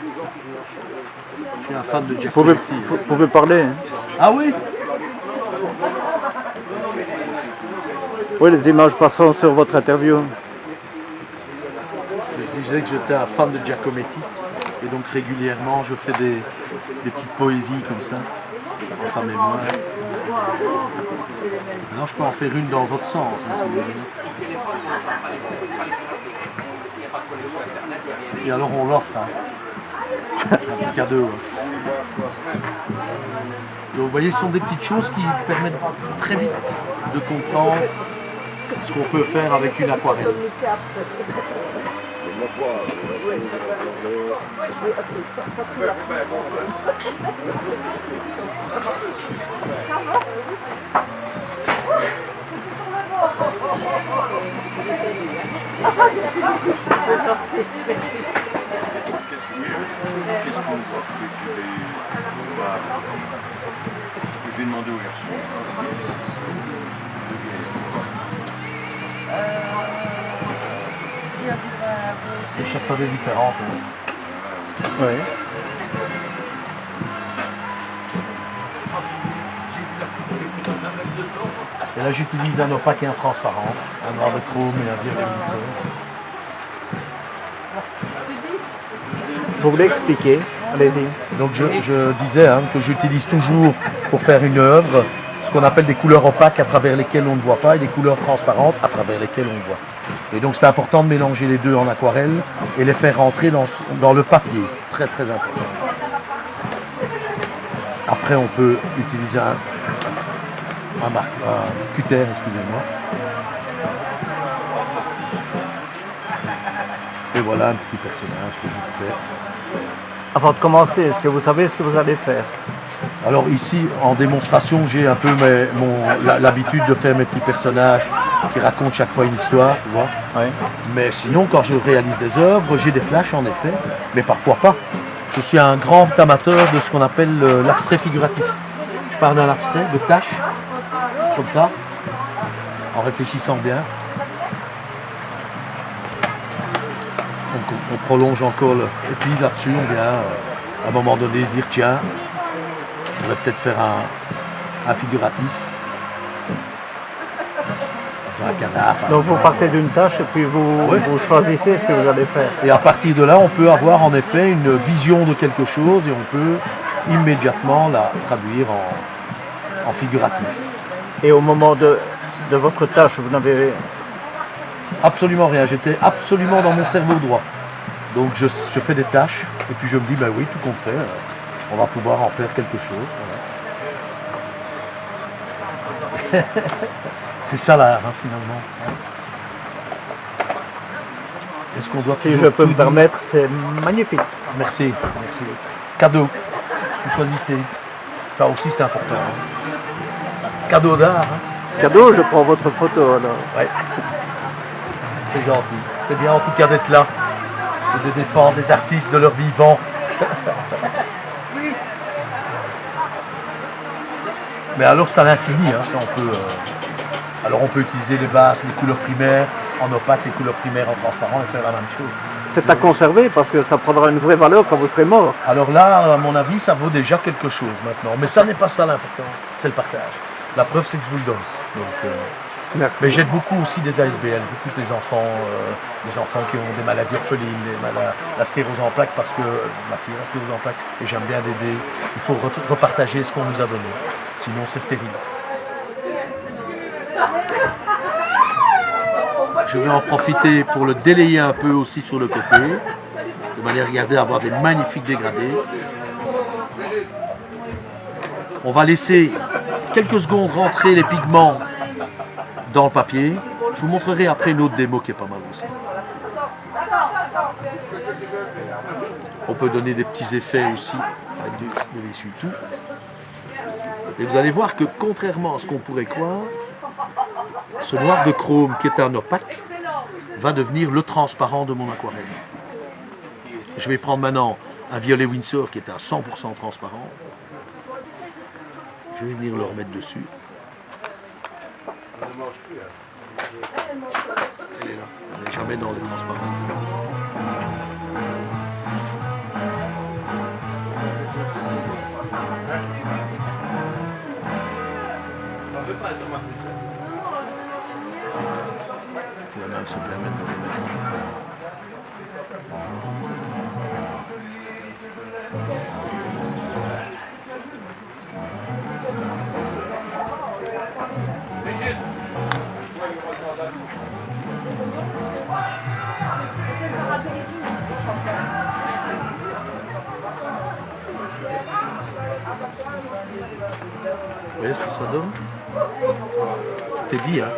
Je suis un fan de Giacometti. Vous pouvez parler. Hein. Ah oui? Oui, les images passeront sur votre interview. Je disais que j'étais un fan de Giacometti. Et donc régulièrement, je fais des petites poésies comme ça, dans sa mémoire. Maintenant, je peux en faire une dans votre sens. Hein, si vous voulez. Et alors, on l'offre. Hein. Un petit cadeau. Donc, vous voyez, ce sont des petites choses qui permettent très vite de comprendre ce qu'on peut faire avec une aquarelle. Je vais demander aux garçons. C'est chaque fois des différentes. Hein. Oui. Et là, j'utilise un opaque et un transparent, un noir de chrome et un violet Windsor. Vous voulez expliquer? Allez-y. Donc je disais hein, que j'utilise toujours pour faire une œuvre ce qu'on appelle des couleurs opaques à travers lesquelles on ne voit pas et des couleurs transparentes à travers lesquelles on voit. Et donc c'est important de mélanger les deux en aquarelle et les faire rentrer dans le papier. Très très important. Après on peut utiliser un cutter, excusez-moi. Et voilà un petit personnage que je fais. Avant de commencer, est-ce que vous savez ce que vous allez faire? Alors ici, en démonstration, j'ai un peu l'habitude de faire mes petits personnages qui racontent chaque fois une histoire, tu vois. Oui. Mais sinon, quand je réalise des œuvres, j'ai des flashs en effet, mais parfois pas. Je suis un grand amateur de ce qu'on appelle l'abstrait figuratif. Je pars d'un abstrait, de tâches, comme ça, en réfléchissant bien. On prolonge encore et puis là-dessus on vient à un moment donné se dire tiens, on va peut-être faire un figuratif. Un canard. Donc vous partez d'une tâche et puis vous choisissez ce que vous allez faire. Et à partir de là, on peut avoir en effet une vision de quelque chose et on peut immédiatement la traduire en figuratif. Et au moment de votre tâche, vous n'avez absolument rien, j'étais absolument dans mon cerveau droit. Donc je fais des tâches et puis je me dis, ben oui, tout compte fait, on va pouvoir en faire quelque chose. Voilà. C'est ça l'art, hein, finalement. Est-ce qu'on doit si je peux me permettre, c'est magnifique. Merci, merci. Cadeau, vous choisissez. Ça aussi c'est important. Hein. Cadeau d'art. Hein. Cadeau, je prends votre photo alors. Ouais. C'est gentil. C'est bien en tout cas d'être là et de défendre les artistes de leur vivant. Mais alors c'est à l'infini, hein, ça on peut. Alors on peut utiliser les bases, les couleurs primaires en opaque, les couleurs primaires en transparent et faire la même chose. C'est à conserver parce que ça prendra une vraie valeur quand vous serez mort. Alors là, à mon avis, ça vaut déjà quelque chose maintenant. Mais ça n'est pas ça l'important, c'est le partage. La preuve, c'est que je vous le donne. Donc, mais j'aide beaucoup aussi des ASBL, beaucoup des enfants qui ont des maladies orphelines, la sclérose en plaques, parce que ma fille a la sclérose en plaques et j'aime bien l'aider. Il faut repartager ce qu'on nous a donné, sinon c'est stérile. Je vais en profiter pour le délayer un peu aussi sur le côté, de manière à avoir des magnifiques dégradés. On va laisser quelques secondes rentrer les pigments dans le papier. Je vous montrerai après une autre démo qui est pas mal aussi. On peut donner des petits effets aussi avec de l'essuie-tout. Et vous allez voir que contrairement à ce qu'on pourrait croire, ce noir de chrome qui est un opaque va devenir le transparent de mon aquarelle. Je vais prendre maintenant un violet Windsor qui est un 100% transparent. Je vais venir le remettre dessus. Elle est là, elle n'est jamais dans le transparent. pouvez même se permettre de les mettre. Vous voyez ce que ça donne? Tout est dit, hein.